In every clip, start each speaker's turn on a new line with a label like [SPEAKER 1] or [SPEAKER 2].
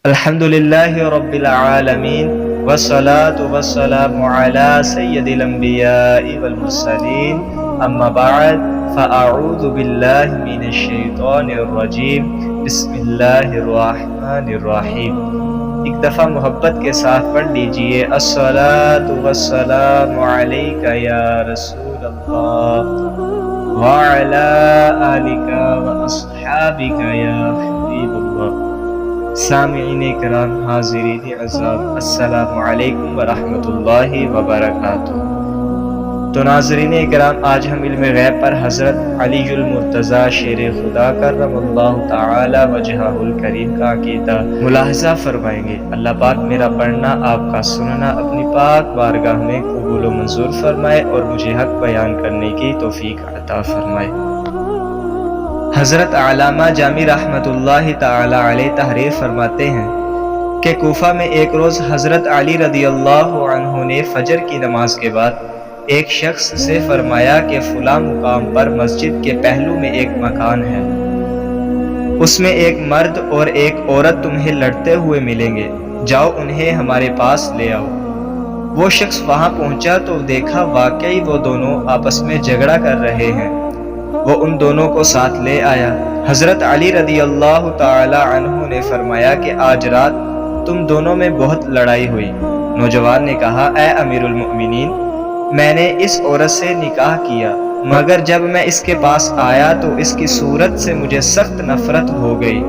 [SPEAKER 1] الحمدللہ رب العالمین والصلاة والسلام علی سید الانبیاء والمرسلین اما بعد فاعوذ باللہ من الشیطان الرجیم بسم اللہ الرحمن الرحیم۔ ایک دفعہ محبت کے ساتھ پڑھ لیجئے الصلاة والسلام علیک یا رسول اللہ وعلی آلک واصحابک یا حبیب اللہ۔ سامعین کرام، حاضرین اعزاز، السلام علیکم ورحمۃ اللہ وبرکاتہ۔ تو ناظرین کرام، آج ہم علم غیب پر حضرت علی المرتضی شیر خدا کرم اللہ تعالی وجہہ الکریم کا عقیدہ ملاحظہ فرمائیں گے۔ اللہ پاک میرا پڑھنا، آپ کا سننا اپنی پاک بارگاہ میں قبول و منظور فرمائے اور مجھے حق بیان کرنے کی توفیق عطا فرمائے۔ حضرت علامہ جامی رحمۃ اللہ تعالی علیہ تحریر فرماتے ہیں کہ کوفہ میں ایک روز حضرت علی رضی اللہ عنہ نے فجر کی نماز کے بعد ایک شخص سے فرمایا کہ فلاں مقام پر مسجد کے پہلو میں ایک مکان ہے، اس میں ایک مرد اور ایک عورت تمہیں لڑتے ہوئے ملیں گے، جاؤ انہیں ہمارے پاس لے آؤ۔ وہ شخص وہاں پہنچا تو دیکھا واقعی وہ دونوں آپس میں جھگڑا کر رہے ہیں۔ وہ ان دونوں کو ساتھ لے آیا۔ حضرت علی رضی اللہ تعالی عنہ نے فرمایا کہ آج رات تم دونوں میں بہت لڑائی ہوئی۔ نوجوان نے کہا، اے امیر المؤمنین، میں نے اس عورت سے نکاح کیا، مگر جب میں اس کے پاس آیا تو اس کی صورت سے مجھے سخت نفرت ہو گئی۔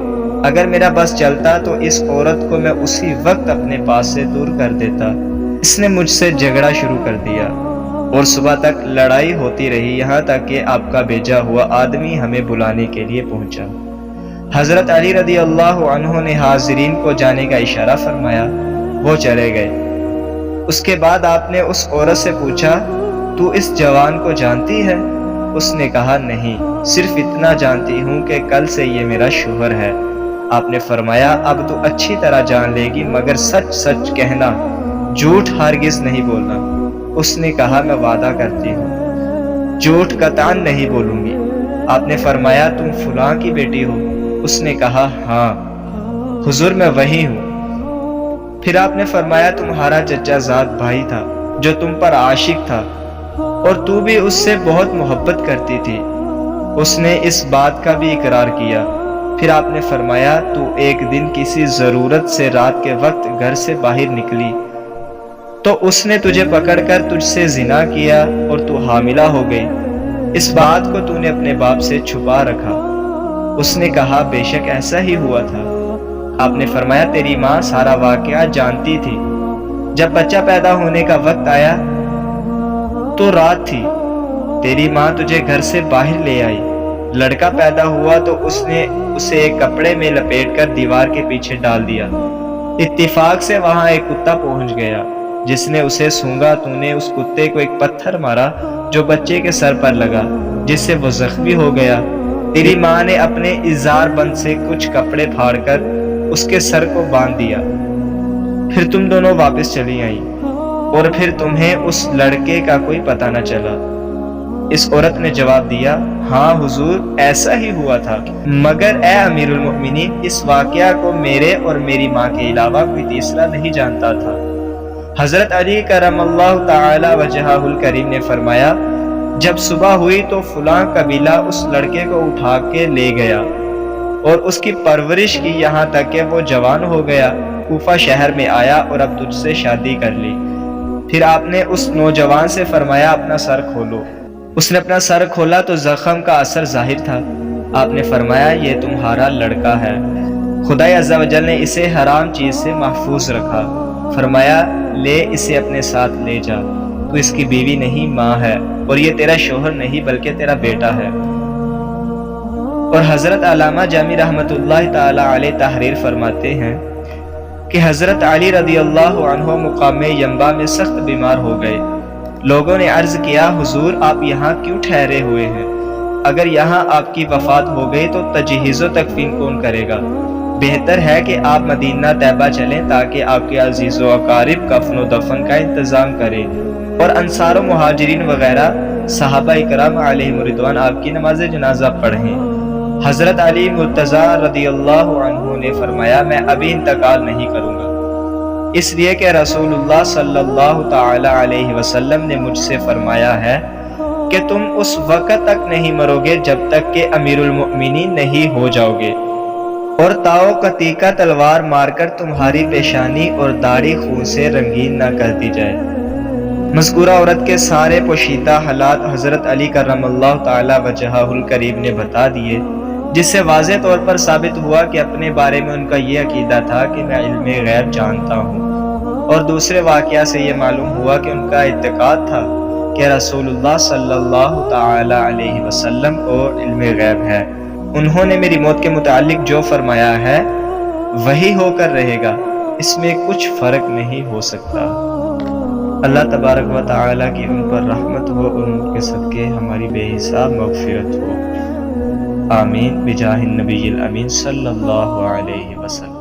[SPEAKER 1] اگر میرا بس چلتا تو اس عورت کو میں اسی وقت اپنے پاس سے دور کر دیتا۔ اس نے مجھ سے جھگڑا شروع کر دیا اور صبح تک لڑائی ہوتی رہی، یہاں تک کہ آپ کا بھیجا ہوا آدمی ہمیں بلانے کے لیے پہنچا۔ حضرت علی رضی اللہ عنہ نے حاضرین کو جانے کا اشارہ فرمایا، وہ چلے گئے۔ اس کے بعد آپ نے اس عورت سے پوچھا، تو اس جوان کو جانتی ہے؟ اس نے کہا، نہیں، صرف اتنا جانتی ہوں کہ کل سے یہ میرا شوہر ہے۔ آپ نے فرمایا، اب تو اچھی طرح جان لے گی، مگر سچ سچ کہنا، جھوٹ ہرگز نہیں بولنا۔ اس نے کہا، میں وعدہ کرتی ہوں، جھوٹ قطعاً نہیں بولوں گی۔ آپ نے فرمایا، تم فلاں کی بیٹی ہو؟ اس نے کہا، ہاں حضور، میں وہی ہوں۔ پھر آپ نے فرمایا، تمہارا چچا زاد بھائی تھا جو تم پر عاشق تھا اور تو بھی اس سے بہت محبت کرتی تھی، اس نے اس بات کا بھی اقرار کیا۔ پھر آپ نے فرمایا، تو ایک دن کسی ضرورت سے رات کے وقت گھر سے باہر نکلی تو اس نے تجھے پکڑ کر تجھ سے زنا کیا اور تو حاملہ ہو گئی۔ اس بات کو تو نے اپنے باپ سے چھپا رکھا۔ اس نے کہا، بے شک ایسا ہی ہوا تھا۔ آپ نے فرمایا، تیری ماں سارا واقعہ جانتی تھی۔ جب بچہ پیدا ہونے کا وقت آیا تو رات تھی، تیری ماں تجھے گھر سے باہر لے آئی۔ لڑکا پیدا ہوا تو اس نے اسے ایک کپڑے میں لپیٹ کر دیوار کے پیچھے ڈال دیا۔ اتفاق سے وہاں ایک کتا پہنچ گیا، جس نے اسے سونگا۔ تو نے اس کتے کو ایک پتھر مارا جو بچے کے سر پر لگا، جس سے وہ زخمی ہو گیا۔ تیری ماں نے اپنے ازار بند سے کچھ کپڑے پھاڑ کر اس کے سر کو باندھ دیا۔ پھر تم دونوں واپس چلی آئیں اور پھر تمہیں اس لڑکے کا کوئی پتہ نہ چلا۔ اس عورت نے جواب دیا، ہاں حضور، ایسا ہی ہوا تھا، مگر اے امیر المؤمنین، اس واقعہ کو میرے اور میری ماں کے علاوہ کوئی تیسرا نہیں جانتا تھا۔ حضرت علی کرم اللہ تعالی وجہہ الکریم نے فرمایا، جب صبح ہوئی تو فلاں قبیلہ اس لڑکے کو اٹھا کے لے گیا اور اس کی پرورش کی، یہاں تک کہ وہ جوان ہو گیا، کوفہ شہر میں آیا اور اب تجھ سے شادی کر لی۔ پھر آپ نے اس نوجوان سے فرمایا، اپنا سر کھولو۔ اس نے اپنا سر کھولا تو زخم کا اثر ظاہر تھا۔ آپ نے فرمایا، یہ تمہارا لڑکا ہے، خدا عز و جل نے اسے حرام چیز سے محفوظ رکھا۔ فرمایا، لے اسے اپنے ساتھ لے جا، تو اس کی بیوی نہیں، ماں ہے، اور یہ تیرا شوہر نہیں بلکہ تیرا بیٹا ہے۔ اور حضرت علامہ جامی رحمۃ اللہ تعالی علیہ تحریر فرماتے ہیں کہ حضرت علی رضی اللہ عنہ مقام ینبع میں سخت بیمار ہو گئے۔ لوگوں نے عرض کیا، حضور آپ یہاں کیوں ٹھہرے ہوئے ہیں؟ اگر یہاں آپ کی وفات ہو گئی تو تجہیز و تکفین کون کرے گا؟ بہتر ہے کہ آپ مدینہ طیبہ چلیں تاکہ آپ کے عزیز و اقارب کفن و دفن کا انتظام کریں، اور انصار و مہاجرین وغیرہ صحابہ کرام علیہم رضوان آپ کی نماز جنازہ پڑھیں۔ حضرت علی مرتضیٰ رضی اللہ عنہ نے فرمایا میں ابھی انتقال نہیں کروں گا، اس لیے کہ رسول اللہ صلی اللہ تعالی علیہ وسلم نے مجھ سے فرمایا ہے کہ تم اس وقت تک نہیں مرو گے جب تک کہ امیر المؤمنین نہیں ہو جاؤ گے، اور تاؤ کا تیکا تلوار مار کر تمہاری پیشانی اور داڑھی خون سے رنگین نہ کر دی جائے۔ مذکورہ عورت کے سارے پوشیدہ حالات حضرت علی کرم اللہ تعالی وجہہ الکریم نے بتا دیے، جس سے واضح طور پر ثابت ہوا کہ اپنے بارے میں ان کا یہ عقیدہ تھا کہ میں علم غیب جانتا ہوں، اور دوسرے واقعہ سے یہ معلوم ہوا کہ ان کا اعتقاد تھا کہ رسول اللہ صلی اللہ تعالی علیہ وسلم کو علم غیب ہے۔ انہوں نے میری موت کے متعلق جو فرمایا ہے وہی ہو کر رہے گا، اس میں کچھ فرق نہیں ہو سکتا۔ اللہ تبارک و تعالی کی ان پر رحمت ہو اور ان کے صدقے ہماری بے حساب مغفرت ہو، آمین بجاہ النبی الامین صلی اللہ علیہ وسلم۔